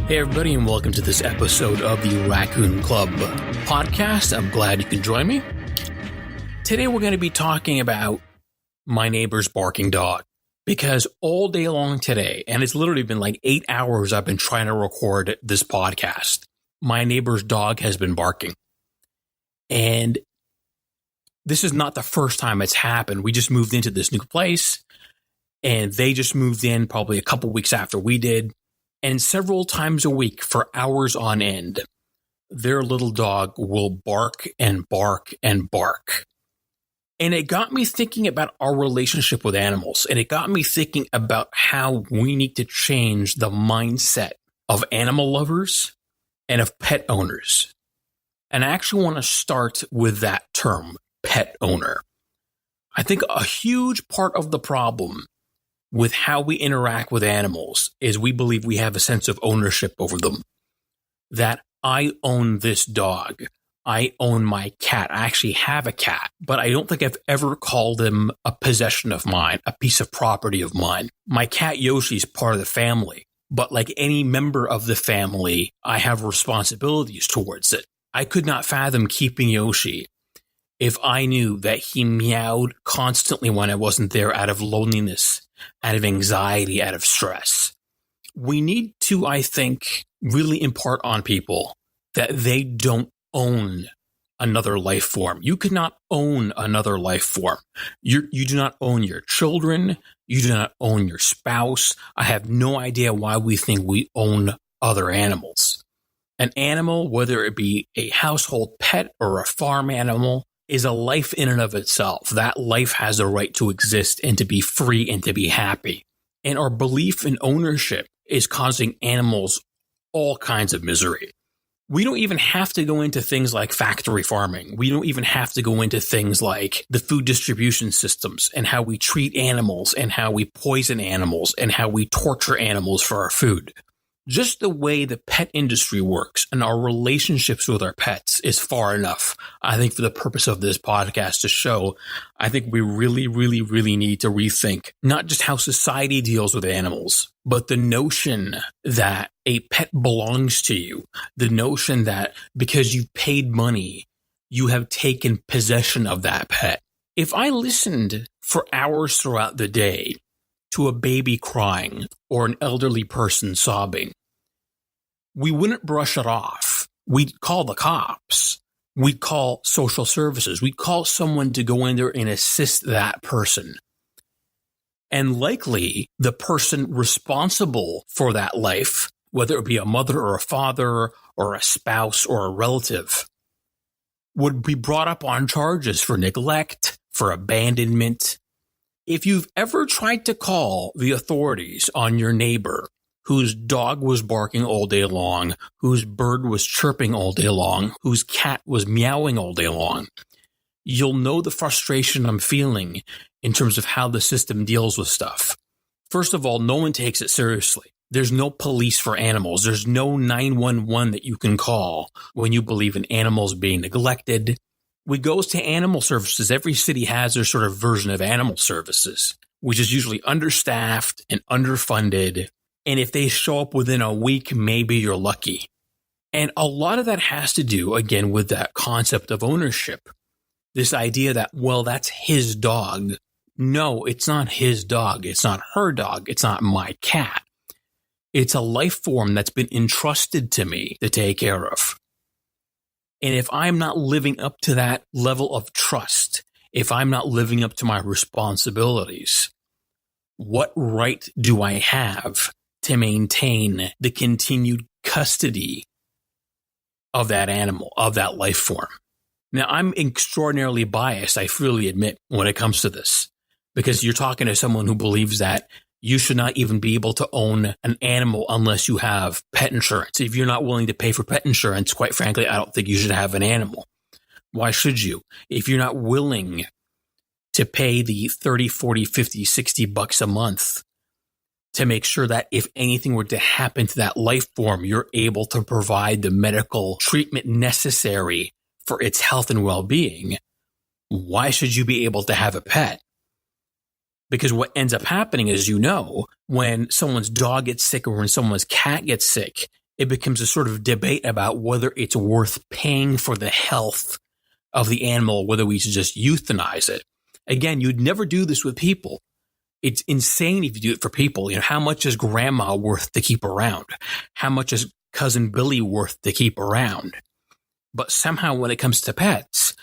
Hey everybody, and welcome to this episode of the Raccoon Club podcast. I'm glad you can join me. Today we're going to be talking about my neighbor's barking dog, because all day long today, and it's literally been like 8 hours I've been trying to record this podcast, my neighbor's dog has been barking. And this is not the first time it's happened. We just moved into this new place, and they just moved in probably a couple weeks after we did. And several times a week for hours on end, their little dog will bark and bark and bark. And it got me thinking about our relationship with animals. And it got me thinking about how we need to change the mindset of animal lovers and of pet owners. And I actually want to start with that term, pet owner. I think a huge part of the problem with how we interact with animals is we believe we have a sense of ownership over them. That I own this dog. I own my cat. I actually have a cat, but I don't think I've ever called him a possession of mine, a piece of property of mine. My cat Yoshi is part of the family, but like any member of the family, I have responsibilities towards it. I could not fathom keeping Yoshi if I knew that he meowed constantly when I wasn't there out of loneliness, out of anxiety, out of stress. We need to, I think, really impart on people that they don't own another life form. You cannot own another life form. You do not own your children. You do not own your spouse. I have no idea why we think we own other animals. An animal, whether it be a household pet or a farm animal, is a life in and of itself. That life has a right to exist and to be free and to be happy. And our belief in ownership is causing animals all kinds of misery. We don't even have to go into things like factory farming. We don't even have to go into things like the food distribution systems and how we treat animals and how we poison animals and how we torture animals for our food. Just the way the pet industry works and our relationships with our pets is far enough, I think, for the purpose of this podcast to show. I think we really, really, really need to rethink not just how society deals with animals, but the notion that a pet belongs to you, the notion that because you paid money, you have taken possession of that pet. If I listened for hours throughout the day to a baby crying or an elderly person sobbing, we wouldn't brush it off. We'd call the cops. We'd call social services. We'd call someone to go in there and assist that person. And likely the person responsible for that life, whether it be a mother or a father or a spouse or a relative, would be brought up on charges for neglect, for abandonment. If you've ever tried to call the authorities on your neighbor whose dog was barking all day long, whose bird was chirping all day long, whose cat was meowing all day long, you'll know the frustration I'm feeling in terms of how the system deals with stuff. First of all, no one takes it seriously. There's no police for animals. There's no 911 that you can call when you believe in animals being neglected. We goes to animal services. Every city has their sort of version of animal services, which is usually understaffed and underfunded. And if they show up within a week, maybe you're lucky. And a lot of that has to do, again, with that concept of ownership. This idea that, well, that's his dog. No, it's not his dog. It's not her dog. It's not my cat. It's a life form that's been entrusted to me to take care of. And if I'm not living up to that level of trust, if I'm not living up to my responsibilities, what right do I have to maintain the continued custody of that animal, of that life form? Now, I'm extraordinarily biased, I freely admit, when it comes to this, because you're talking to someone who believes that you should not even be able to own an animal unless you have pet insurance. If you're not willing to pay for pet insurance, quite frankly, I don't think you should have an animal. Why should you? If you're not willing to pay the 30, 40, 50, 60 bucks a month to make sure that if anything were to happen to that life form, you're able to provide the medical treatment necessary for its health and well-being, why should you be able to have a pet? Because what ends up happening is, when someone's dog gets sick or when someone's cat gets sick, it becomes a sort of debate about whether it's worth paying for the health of the animal, whether we should just euthanize it. Again, you'd never do this with people. It's insane if you do it for people. How much is grandma worth to keep around? How much is cousin Billy worth to keep around? But somehow when it comes to pets,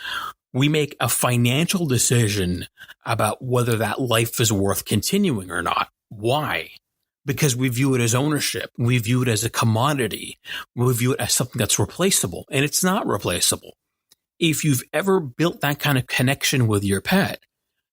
we make a financial decision about whether that life is worth continuing or not. Why? Because we view it as ownership. We view it as a commodity. We view it as something that's replaceable, and it's not replaceable. If you've ever built that kind of connection with your pet,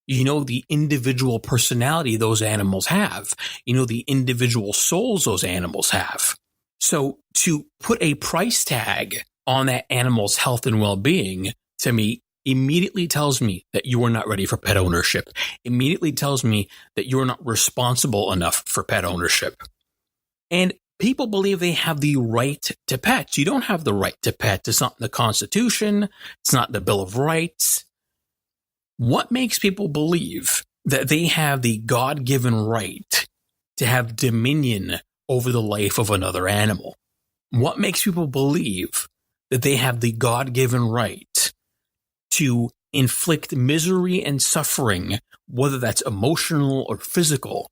you know the individual personality those animals have. You know the individual souls those animals have. So to put a price tag on that animal's health and well-being, to me, immediately tells me that you are not ready for pet ownership. Immediately tells me that you're not responsible enough for pet ownership. And people believe they have the right to pets. You don't have the right to pets. It's not in the Constitution. It's not in the Bill of Rights. What makes people believe that they have the God-given right to have dominion over the life of another animal? What makes people believe that they have the God-given right to inflict misery and suffering, whether that's emotional or physical,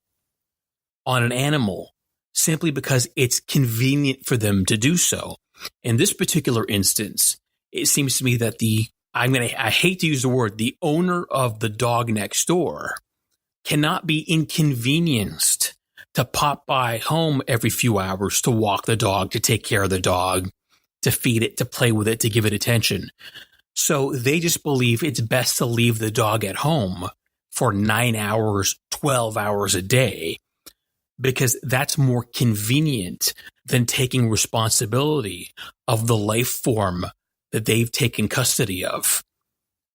on an animal simply because it's convenient for them to do so? In this particular instance, it seems to me that I hate to use the word, the owner of the dog next door cannot be inconvenienced to pop by home every few hours to walk the dog, to take care of the dog, to feed it, to play with it, to give it attention. So they just believe it's best to leave the dog at home for 9 hours, 12 hours a day, because that's more convenient than taking responsibility of the life form that they've taken custody of.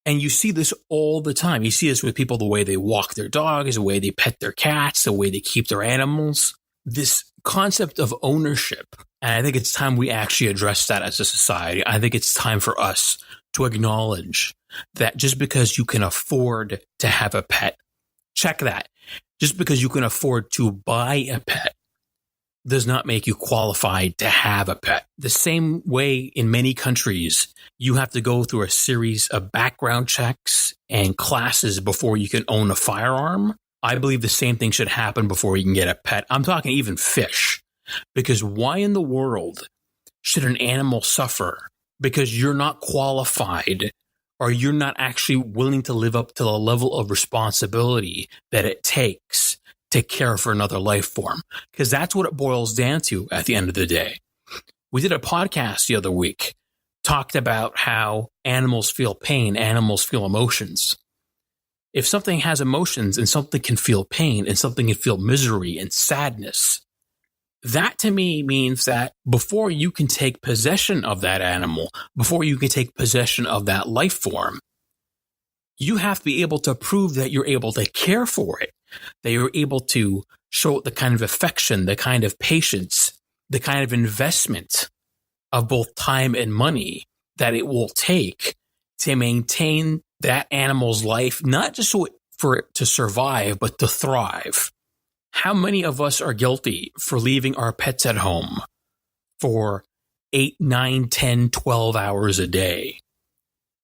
And you see this all the time. You see this with people, the way they walk their dogs, the way they pet their cats, the way they keep their animals. This concept of ownership, and I think it's time we actually address that as a society. I think it's time for us to acknowledge that just because you can afford to have a pet, check that. Just because you can afford to buy a pet does not make you qualified to have a pet. The same way in many countries, you have to go through a series of background checks and classes before you can own a firearm. I believe the same thing should happen before you can get a pet. I'm talking even fish. Because why in the world should an animal suffer because you're not qualified or you're not actually willing to live up to the level of responsibility that it takes to care for another life form? Because that's what it boils down to at the end of the day. We did a podcast the other week, talked about how animals feel pain, animals feel emotions. If something has emotions and something can feel pain and something can feel misery and sadness, that to me means that before you can take possession of that animal, before you can take possession of that life form, you have to be able to prove that you're able to care for it, that you're able to show it the kind of affection, the kind of patience, the kind of investment of both time and money that it will take to maintain that animal's life, not just for it to survive, but to thrive. How many of us are guilty for leaving our pets at home for 8, 9, 10, 12 hours a day?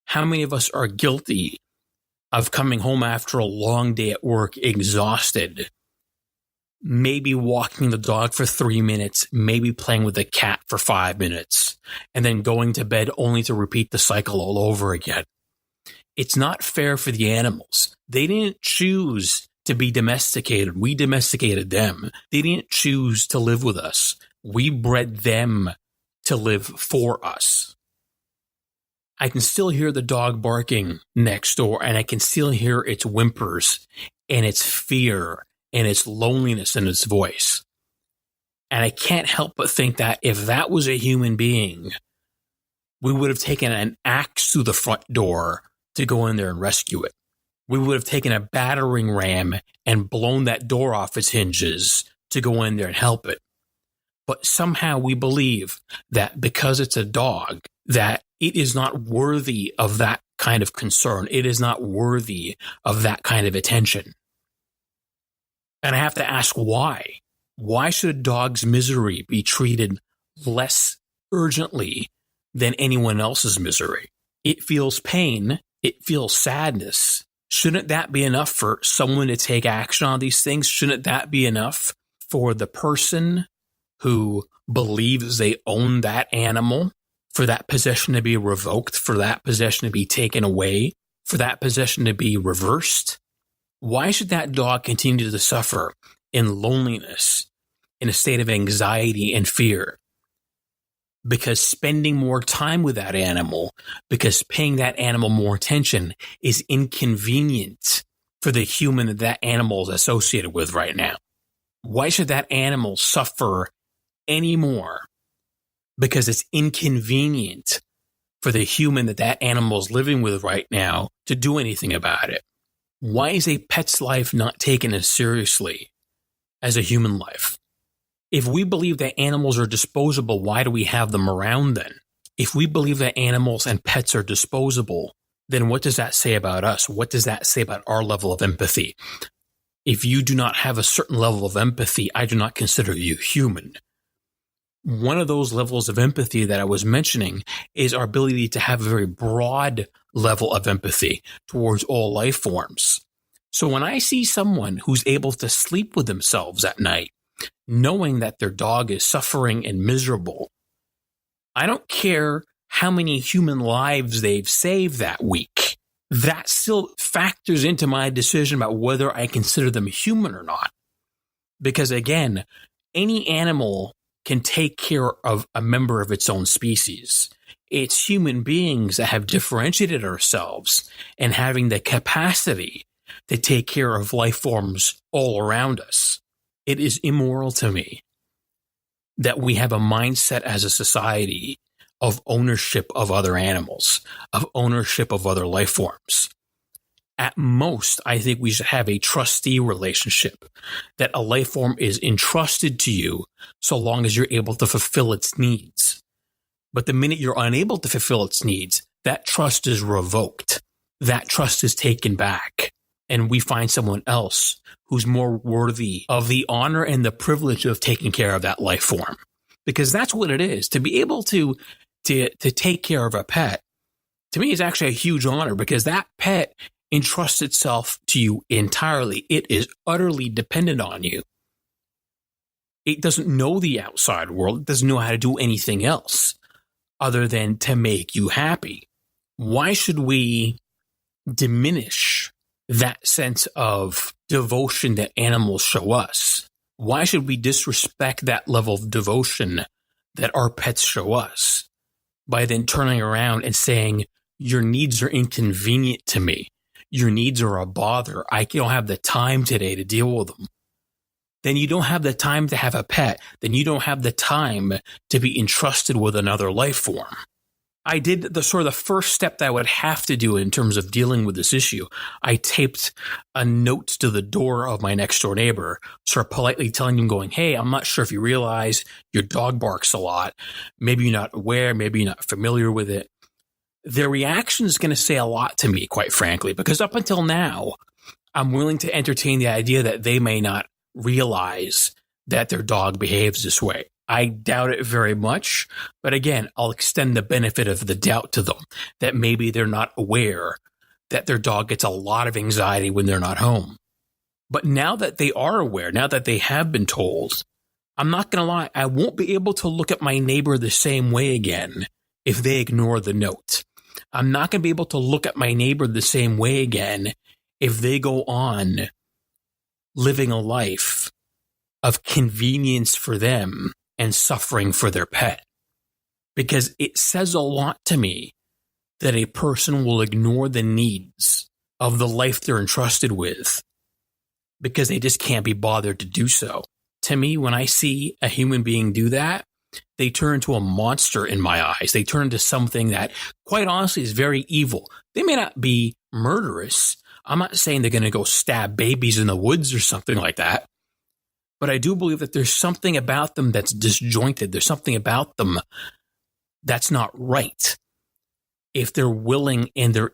How many of us are guilty of coming home after a long day at work, exhausted, maybe walking the dog for 3 minutes, maybe playing with the cat for 5 minutes, and then going to bed only to repeat the cycle all over again? It's not fair for the animals. They didn't choose to be domesticated. We domesticated them. They didn't choose to live with us. We bred them to live for us. I can still hear the dog barking next door, and I can still hear its whimpers and its fear and its loneliness in its voice. And I can't help but think that if that was a human being, we would have taken an axe through the front door to go in there and rescue it. We would have taken a battering ram and blown that door off its hinges to go in there and help it. But somehow we believe that because it's a dog, that it is not worthy of that kind of concern. It is not worthy of that kind of attention. And I have to ask why. Why should a dog's misery be treated less urgently than anyone else's misery. It feels pain. It feels sadness. Shouldn't that be enough for someone to take action on these things? Shouldn't that be enough for the person who believes they own that animal, for that possession to be revoked, for that possession to be taken away, for that possession to be reversed? Why should that dog continue to suffer in loneliness, in a state of anxiety and fear? Because spending more time with that animal, because paying that animal more attention is inconvenient for the human that that animal is associated with right now. Why should that animal suffer anymore because it's inconvenient for the human that that animal is living with right now to do anything about it? Why is a pet's life not taken as seriously as a human life? If we believe that animals are disposable, why do we have them around then? If we believe that animals and pets are disposable, then what does that say about us? What does that say about our level of empathy? If you do not have a certain level of empathy, I do not consider you human. One of those levels of empathy that I was mentioning is our ability to have a very broad level of empathy towards all life forms. So when I see someone who's able to sleep with themselves at night, knowing that their dog is suffering and miserable, I don't care how many human lives they've saved that week. That still factors into my decision about whether I consider them human or not. Because again, any animal can take care of a member of its own species. It's human beings that have differentiated ourselves and having the capacity to take care of life forms all around us. It is immoral to me that we have a mindset as a society of ownership of other animals, of ownership of other life forms. At most, I think we should have a trustee relationship, that a life form is entrusted to you so long as you're able to fulfill its needs. But the minute you're unable to fulfill its needs, that trust is revoked. That trust is taken back. And we find someone else who's more worthy of the honor and the privilege of taking care of that life form. Because that's what it is. To be able to take care of a pet, to me, is actually a huge honor, because that pet entrusts itself to you entirely. It is utterly dependent on you. It doesn't know the outside world. It doesn't know how to do anything else other than to make you happy. Why should we diminish that sense of devotion that animals show us? Why should we disrespect that level of devotion that our pets show us by then turning around and saying, your needs are inconvenient to me. Your needs are a bother. I don't have the time today to deal with them. Then you don't have the time to have a pet. Then you don't have the time to be entrusted with another life form. I did the first step that I would have to do in terms of dealing with this issue. I taped a note to the door of my next door neighbor, sort of politely telling him, going, hey, I'm not sure if you realize your dog barks a lot. Maybe you're not aware. Maybe you're not familiar with it. Their reaction is going to say a lot to me, quite frankly, because up until now, I'm willing to entertain the idea that they may not realize that their dog behaves this way. I doubt it very much, but again, I'll extend the benefit of the doubt to them, that maybe they're not aware that their dog gets a lot of anxiety when they're not home. But now that they are aware, now that they have been told, I'm not going to lie, I won't be able to look at my neighbor the same way again if they ignore the note. I'm not going to be able to look at my neighbor the same way again if they go on living a life of convenience for them and suffering for their pet. Because it says a lot to me that a person will ignore the needs of the life they're entrusted with because they just can't be bothered to do so. To me, when I see a human being do that, they turn into a monster in my eyes. They turn into something that, quite honestly, is very evil. They may not be murderous. I'm not saying they're going to go stab babies in the woods or something like that. But I do believe that there's something about them that's disjointed. There's something about them that's not right. If they're willing and they're